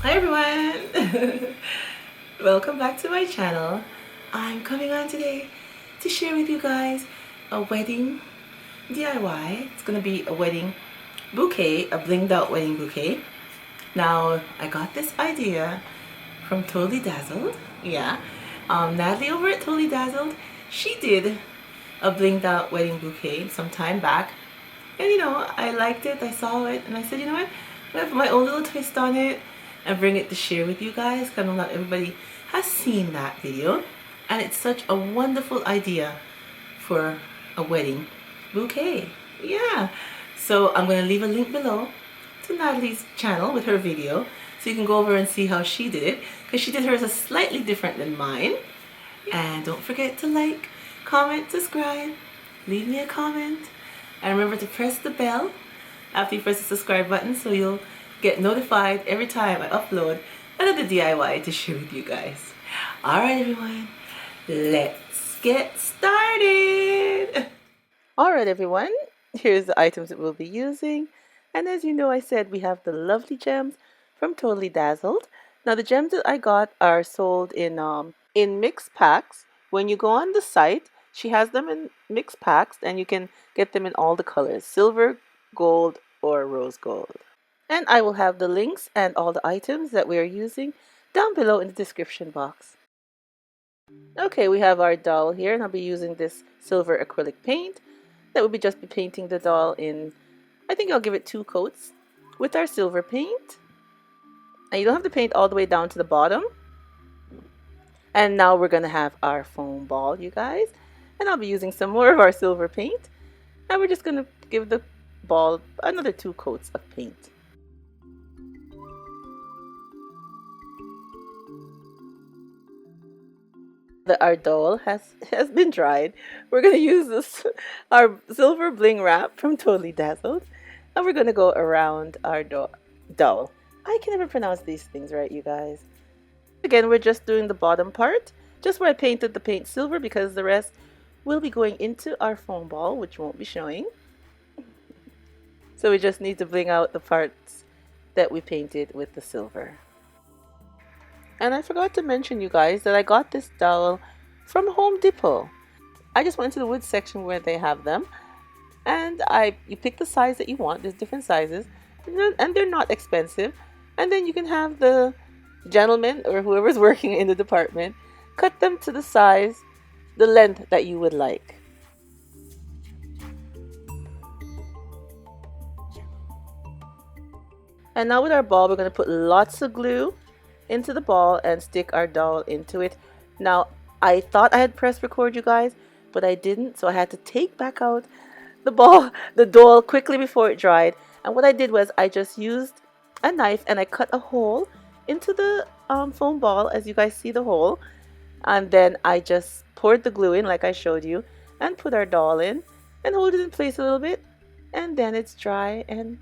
Hi everyone! Welcome back to my channel. I'm coming on today to share with you guys a wedding DIY. It's going to be a wedding bouquet, a blinged out wedding bouquet. Now, I got this idea from Totally Dazzled. Yeah. Natalie over at Totally Dazzled, she did a blinged out wedding bouquet some time back. And you know, I liked it, I saw it, and I said, you know what, I'm going to put my own little twist on it and bring it to share with you guys, because I know not everybody has seen that video. And it's such a wonderful idea for a wedding bouquet. Yeah. So I'm going to leave a link below to Natalie's channel with her video, so you can go over and see how she did it, because she did hers a slightly different than mine. And don't forget to like, comment, subscribe, leave me a comment. And remember to press the bell after you press the subscribe button, so you'll get notified every time I upload another DIY to share with you guys. Alright everyone, let's get started! Alright everyone, here's the items that we'll be using. And as you know, I said we have the lovely gems from Totally Dazzled. Now the gems that I got are sold in mixed packs. When you go on the site, she has them in mixed packs, and you can get them in all the colors: silver, gold, or rose gold. And I will have the links and all the items that we are using down below in the description box. Okay, we have our doll here, and I'll be using this silver acrylic paint. That will be just be painting the doll in, I think I'll give it 2 coats with our silver paint. And you don't have to paint all the way down to the bottom. And now we're going to have our foam ball, you guys. And I'll be using some more of our silver paint. And we're just going to give the ball another 2 coats of paint. Our doll has been dried. We're going to use this, our silver bling wrap from Totally Dazzled. And we're going to go around our dowel. I can never pronounce these things right, you guys. Again, we're just doing the bottom part, just where I painted the paint silver, because the rest will be going into our foam ball, which won't be showing. So we just need to bling out the parts that we painted with the silver. And I forgot to mention, you guys, that I got this dowel from Home Depot. I just went to the wood section where they have them, and you pick the size that you want. There's different sizes, and they're not expensive. And then you can have the gentleman or whoever's working in the department cut them to the size, the length that you would like. And now with our ball, we're going to put lots of glue into the ball and stick our dowel into it. Now, I thought I had pressed record, you guys, but I didn't, so I had to take back out the dowel quickly before it dried. And what I did was I just used a knife and I cut a hole into the foam ball, as you guys see the hole, and then I just poured the glue in like I showed you and put our dowel in and hold it in place a little bit, and then it's dry, and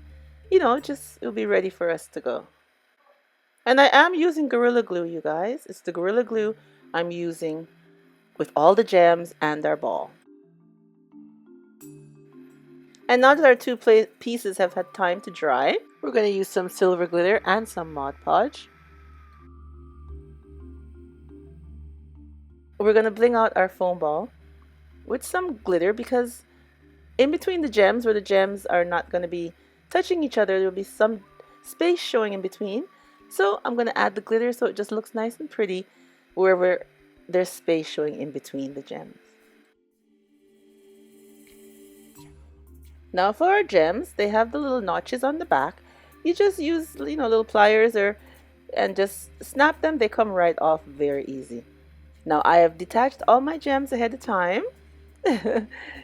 you know, it'll be ready for us to go. And I am using Gorilla Glue, you guys. It's the Gorilla Glue I'm using with all the gems and our ball. And now that our 2 pieces have had time to dry, we're going to use some silver glitter and some Mod Podge. We're going to bling out our foam ball with some glitter, because in between the gems, where the gems are not going to be touching each other, there will be some space showing in between. So I'm going to add the glitter so it just looks nice and pretty wherever there's space showing in between the gems. Now for our gems, they have the little notches on the back. You just use, you know, little pliers and just snap them. They come right off very easy. Now I have detached all my gems ahead of time.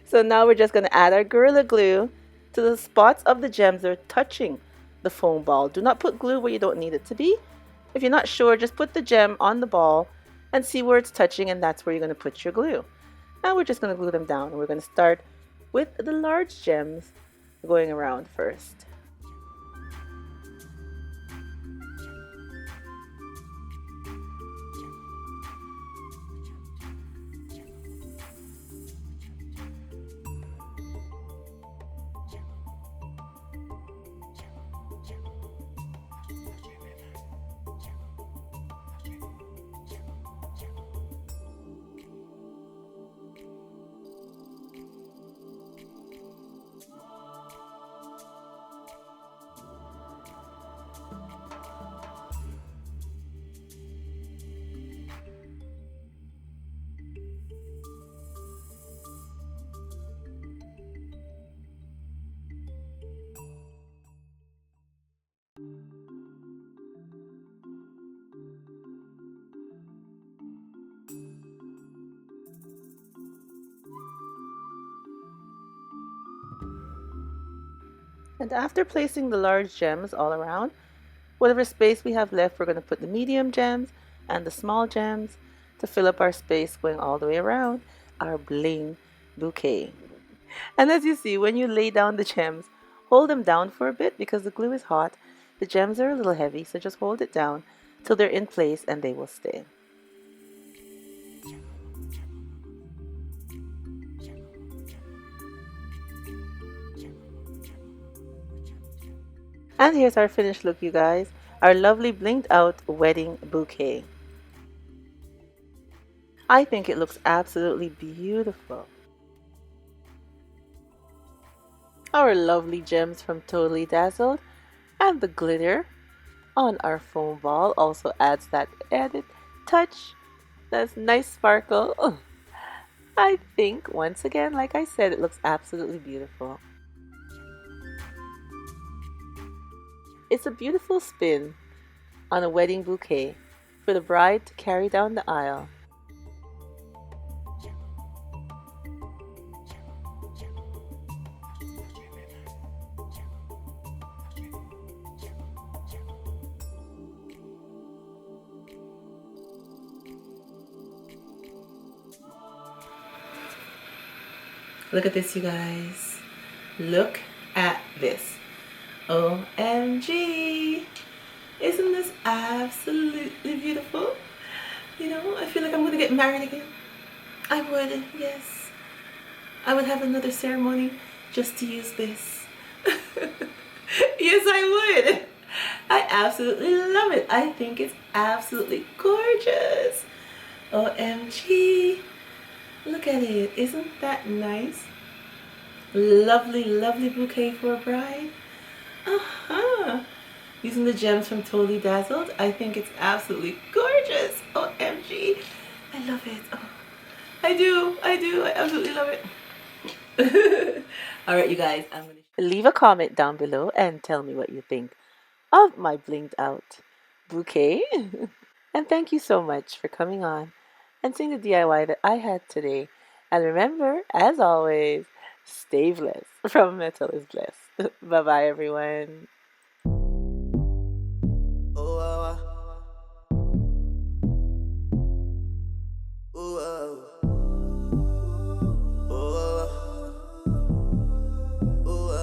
So now we're just going to add our Gorilla Glue to the spots of the gems that are touching the foam ball. Do not put glue where you don't need it to be. If you're not sure, just put the gem on the ball and see where it's touching, and that's where you're going to put your glue. Now we're just going to glue them down, and we're going to start with the large gems going around first. And after placing the large gems all around, whatever space we have left, we're going to put the medium gems and the small gems to fill up our space going all the way around our bling bouquet. And as you see, when you lay down the gems, hold them down for a bit because the glue is hot. The gems are a little heavy, so just hold it down till they're in place and they will stay. And here's our finished look, you guys. Our lovely blinged out wedding bouquet. I think it looks absolutely beautiful. Our lovely gems from Totally Dazzled and the glitter on our foam ball also adds that added touch. That's nice sparkle. I think once again, like I said, it looks absolutely beautiful. It's a beautiful spin on a wedding bouquet for the bride to carry down the aisle. Look at this, you guys. Look at this. OMG. Isn't this absolutely beautiful? You know, I feel like I'm going to get married again. I would, yes. I would have another ceremony just to use this. Yes, I would. I absolutely love it. I think it's absolutely gorgeous. OMG. Look at it. Isn't that nice? Lovely, lovely bouquet for a bride. Uh-huh. Using the gems from Totally Dazzled, I think it's absolutely gorgeous. OMG. I love it. Oh, I do. I absolutely love it. Alright, you guys, I'm going to leave a comment down below and tell me what you think of my blinged out bouquet. And thank you so much for coming on and seeing the DIY that I had today. And remember, as always, stay blessed from Petalisbless. Bye-bye, everyone.